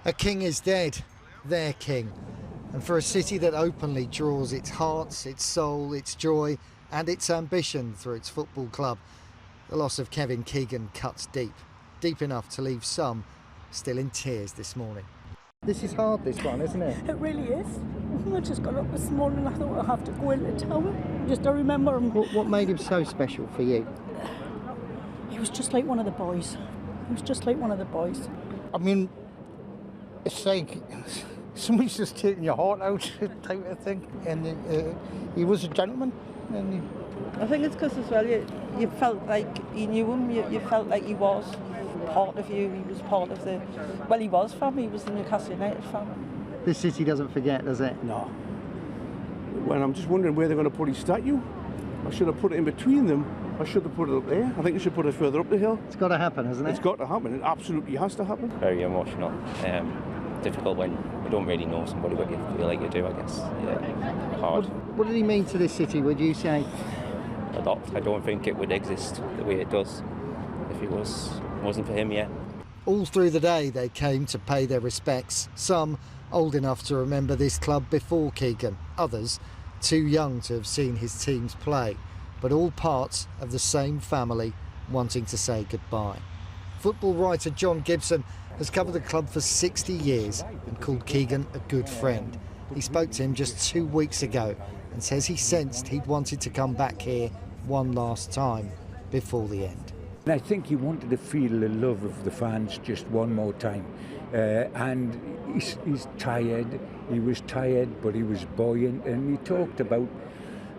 A king is dead, their king. And for a city that openly draws its heart, its soul, its joy and its ambition through its football club, the loss of Kevin Keegan cuts deep, deep enough to leave some still in tears this morning. This is hard, this one, isn't it? It really is. I just got up this morning and I thought I'd have to go into town just to remember him. What made him so special for you? He was just like one of the boys. He was just like one of the boys. I mean, it's like somebody's just taking your heart out type of thing. And he was a gentleman. And I think it's because as well you felt like you knew him, you felt like he was part of you, he was part of the, well, he was family, he was the Newcastle United family. This city doesn't forget, does it? No. Well, I'm just wondering where they're going to put his statue. I should have put it in between them. I should have put it up there. I think they should put it further up the hill. It's got to happen, hasn't it? It's got to happen. It absolutely has to happen. Very emotional. Difficult when you don't really know somebody, but you feel like you do, I guess. Yeah, hard. What did he mean to this city, would you say? A lot. I don't think it would exist the way it does if it wasn't for him, yeah. All through the day they came to pay their respects, some old enough to remember this club before Keegan, others too young to have seen his teams play, but all parts of the same family wanting to say goodbye. Football writer John Gibson has covered the club for 60 years and called Keegan a good friend. He spoke to him just 2 weeks ago and says he sensed he'd wanted to come back here one last time before the end. I think he wanted to feel the love of the fans just one more time. And he's tired. He was tired, but he was buoyant. And he talked about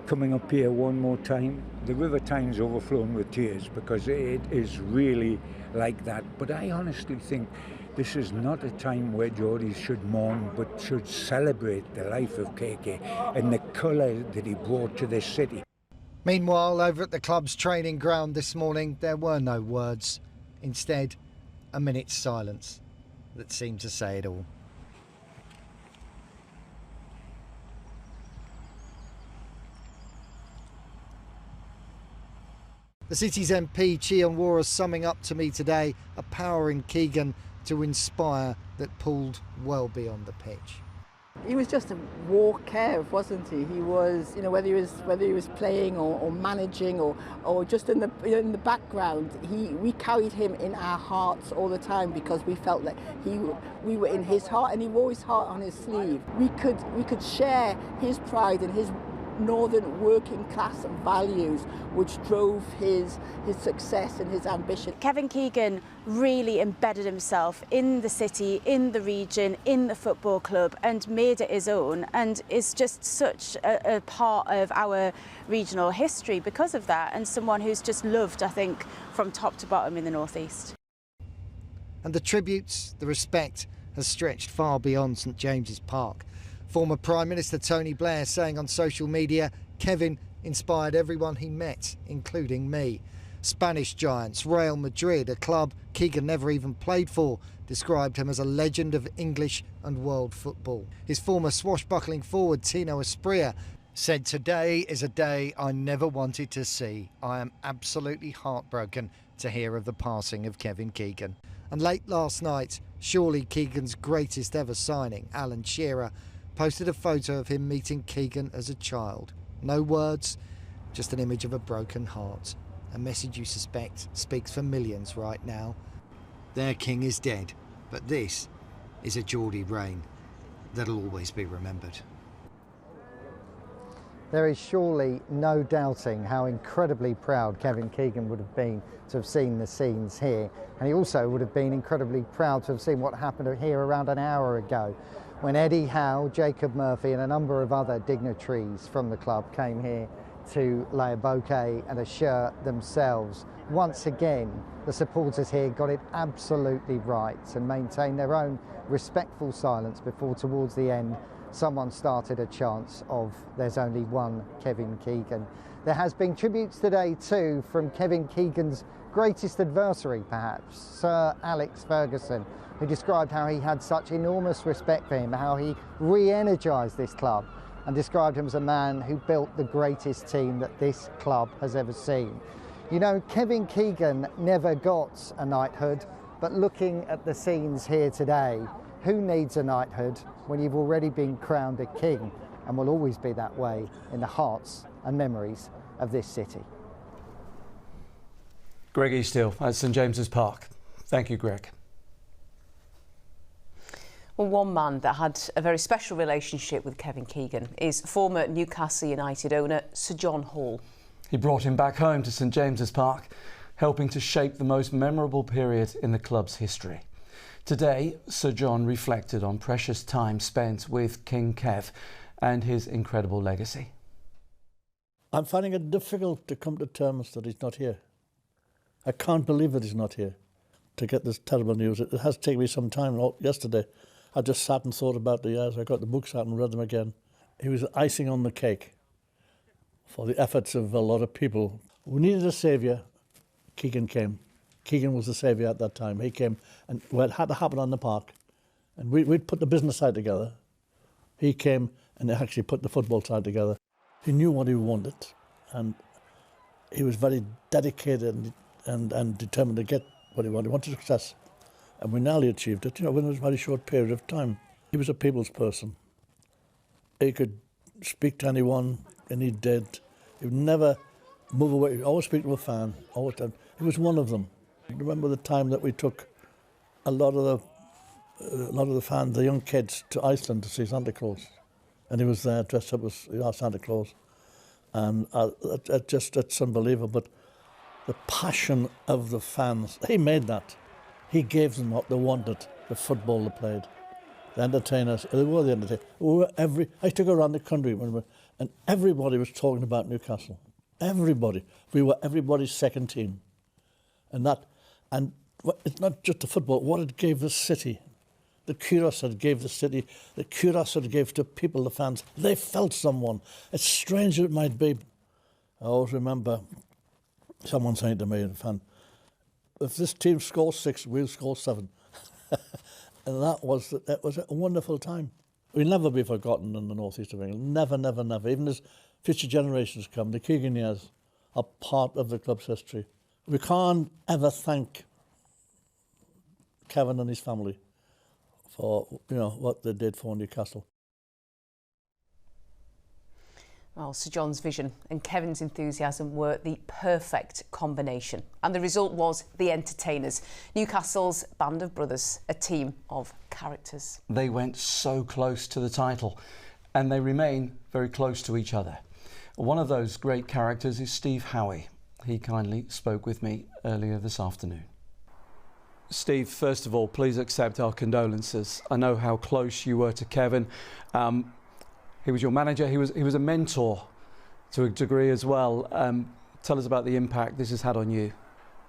coming up here one more time. The River Tyne's overflowing with tears because it is really like that. But I honestly think this is not a time where Geordies should mourn, but should celebrate the life of KK and the colour that he brought to this city. Meanwhile, over at the club's training ground this morning, there were no words. Instead, a minute's silence that seemed to say it all. The city's MP, Chian Wara, summing up to me today a power in Keegan to inspire that pulled well beyond the pitch. He was just a war Kev, wasn't he? He was, you know, whether he was playing or managing or just in the background, we carried him in our hearts all the time because we felt that we were in his heart and he wore his heart on his sleeve. We could share his pride and his northern working class values which drove his success and his ambition. Kevin Keegan really embedded himself in the city, in the region, in the football club and made it his own, and is just such a part of our regional history because of that, and someone who's just loved, I think, from top to bottom in the North East. And the tributes, the respect has stretched far beyond St James's Park. Former Prime Minister Tony Blair saying on social media, Kevin inspired everyone he met, including me. Spanish giants Real Madrid, a club Keegan never even played for, described him as a legend of English and world football. His former swashbuckling forward Tino Asprilla said, "Today is a day I never wanted to see. I am absolutely heartbroken to hear of the passing of Kevin Keegan." And late last night, surely Keegan's greatest ever signing, Alan Shearer, posted a photo of him meeting Keegan as a child. No words, just an image of a broken heart. A message you suspect speaks for millions right now. Their king is dead, but this is a Geordie reign that'll always be remembered. There is surely no doubting how incredibly proud Kevin Keegan would have been to have seen the scenes here. And he also would have been incredibly proud to have seen what happened here around an hour ago, when Eddie Howe, Jacob Murphy and a number of other dignitaries from the club came here to lay a bouquet and a shirt themselves. Once again, the supporters here got it absolutely right and maintained their own respectful silence before, towards the end, someone started a chant of "There's only one Kevin Keegan." There has been tributes today too from Kevin Keegan's greatest adversary perhaps, Sir Alex Ferguson, who described how he had such enormous respect for him, how he re-energised this club, and described him as a man who built the greatest team that this club has ever seen. You know, Kevin Keegan never got a knighthood, but looking at the scenes here today, Who needs a knighthood when you've already been crowned a king and will always be that way in the hearts and memories of this city? Greg Eastill at St James's Park. Thank you, Greg. Well, one man that had a very special relationship with Kevin Keegan is former Newcastle United owner Sir John Hall. He brought him back home to St James's Park, helping to shape the most memorable period in the club's history. Today, Sir John reflected on precious time spent with King Kev and his incredible legacy. I'm finding it difficult to come to terms that he's not here. I can't believe that he's not here to get this terrible news. It has taken me some time. Yesterday, I just sat and thought about the years. I got the books out and read them again. He was icing on the cake for the efforts of a lot of people. We needed a saviour. Keegan came. Keegan was the saviour at that time. He came, and it had to happen on the park. And we'd put the business side together. He came and actually put the football side together. He knew what he wanted, and he was very dedicated and determined to get what he wanted. He wanted success, and we nearly achieved it, within a very short period of time. He was a people's person. He could speak to anyone, and he did. He would never move away. He'd always speak to a fan. Always did. He was one of them. I remember the time that we took a lot of the fans, the young kids, to Iceland to see Santa Claus. And he was there dressed up as Santa Claus. And it's unbelievable. But the passion of the fans, he made that. He gave them what they wanted, the football they played. The entertainers, they were the entertainers. I took around the country, and everybody was talking about Newcastle. Everybody. We were everybody's second team. And it's not just the football, what it gave the city. The kudos it gave the city, the kudos it gave to people, the fans. They felt someone. As strange as it might be. I always remember someone saying to me, a fan, if this team scores 6, we'll score 7. And that was a wonderful time. We'll never be forgotten in the northeast of England. Never, never, never. Even as future generations come, the Keegan years are part of the club's history. We can't ever thank Kevin and his family for what they did for Newcastle. Well, Sir John's vision and Kevin's enthusiasm were the perfect combination. And the result was The Entertainers, Newcastle's band of brothers, a team of characters. They went so close to the title, and they remain very close to each other. One of those great characters is Steve Howie. He kindly spoke with me earlier this afternoon. Steve, first of all, please accept our condolences. I know how close you were to Kevin. He was your manager. He was a mentor to a degree as well. Tell us about the impact this has had on you.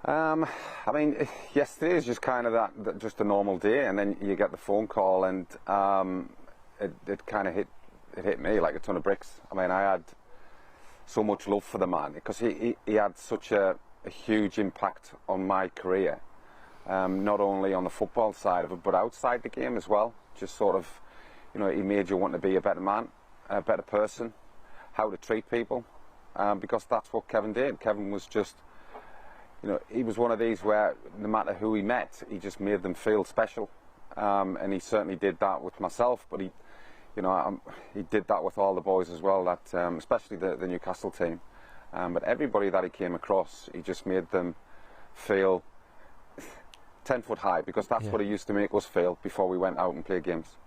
I mean, yesterday is just kind of that just a normal day, and then you get the phone call, and it kind of hit me like a ton of bricks. I mean, I had so much love for the man because he had such a huge impact on my career. Not only on the football side of it, but outside the game as well. Just sort of, he made you want to be a better man, a better person, how to treat people, because that's what Kevin did. Kevin was just, he was one of these where no matter who he met, he just made them feel special, and he certainly did that with myself. But he did that with all the boys as well. That especially the Newcastle team, but everybody that he came across, he just made them feel 10 foot high, because that's what he used to make us feel before we went out and played games.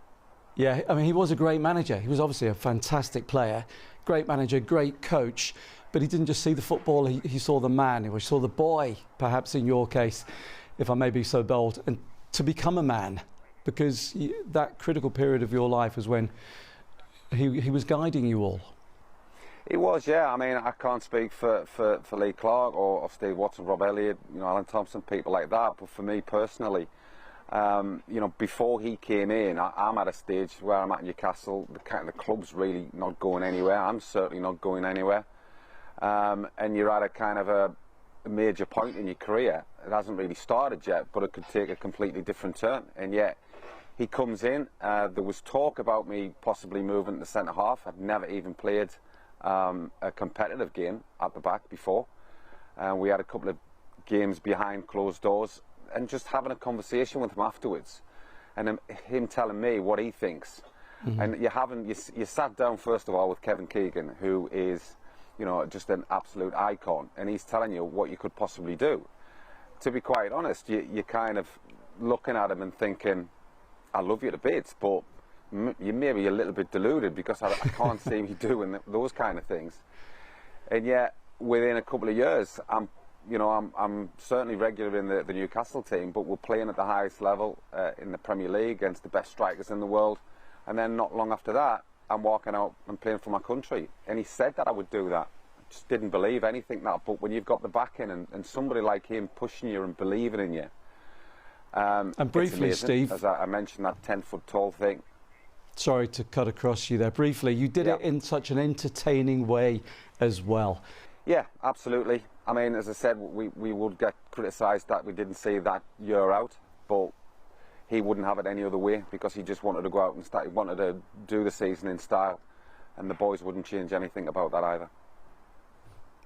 Yeah, I mean, he was a great manager. He was obviously a fantastic player, great manager, great coach, but he didn't just see the football, he saw the man, he saw the boy, perhaps in your case, if I may be so bold, and to become a man, because that critical period of your life was when he was guiding you all. He was, yeah. I mean, I can't speak for Lee Clark or Steve Watson, Rob Elliott, Alan Thompson, people like that. But for me personally, before he came in, I'm at a stage where I'm at Newcastle. The club's really not going anywhere. I'm certainly not going anywhere. And you're at a kind of a major point in your career. It hasn't really started yet, but it could take a completely different turn. And yet, he comes in. There was talk about me possibly moving to centre half. I'd never even played a competitive game at the back before. We had a couple of games behind closed doors, and just having a conversation with him afterwards, and him telling me what he thinks. And you sat down first of all with Kevin Keegan, who is, you know, just an absolute icon, and he's telling you what you could possibly do. To be quite honest, you're kind of looking at him and thinking, I love you to bits, but you may be a little bit deluded, because I can't see you doing those kind of things. And yet, within a couple of years, I'm certainly regular in the Newcastle team, but we're playing at the highest level in the Premier League against the best strikers in the world. And then not long after that, I'm walking out and playing for my country. And he said that I would do that. I just didn't believe anything that. But when you've got the backing and somebody like him pushing you and believing in you. And briefly, Steve, as I mentioned, that 10-foot tall thing. Sorry to cut across you there. Briefly, you did it in such an entertaining way as well. Yeah, absolutely. I mean, as I said, we would get criticised that we didn't see that year out, but he wouldn't have it any other way, because he just wanted to go out and start. He wanted to do the season in style, and the boys wouldn't change anything about that either.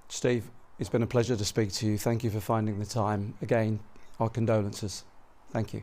Steve, it's been a pleasure to speak to you. Thank you for finding the time. Again, our condolences. Thank you.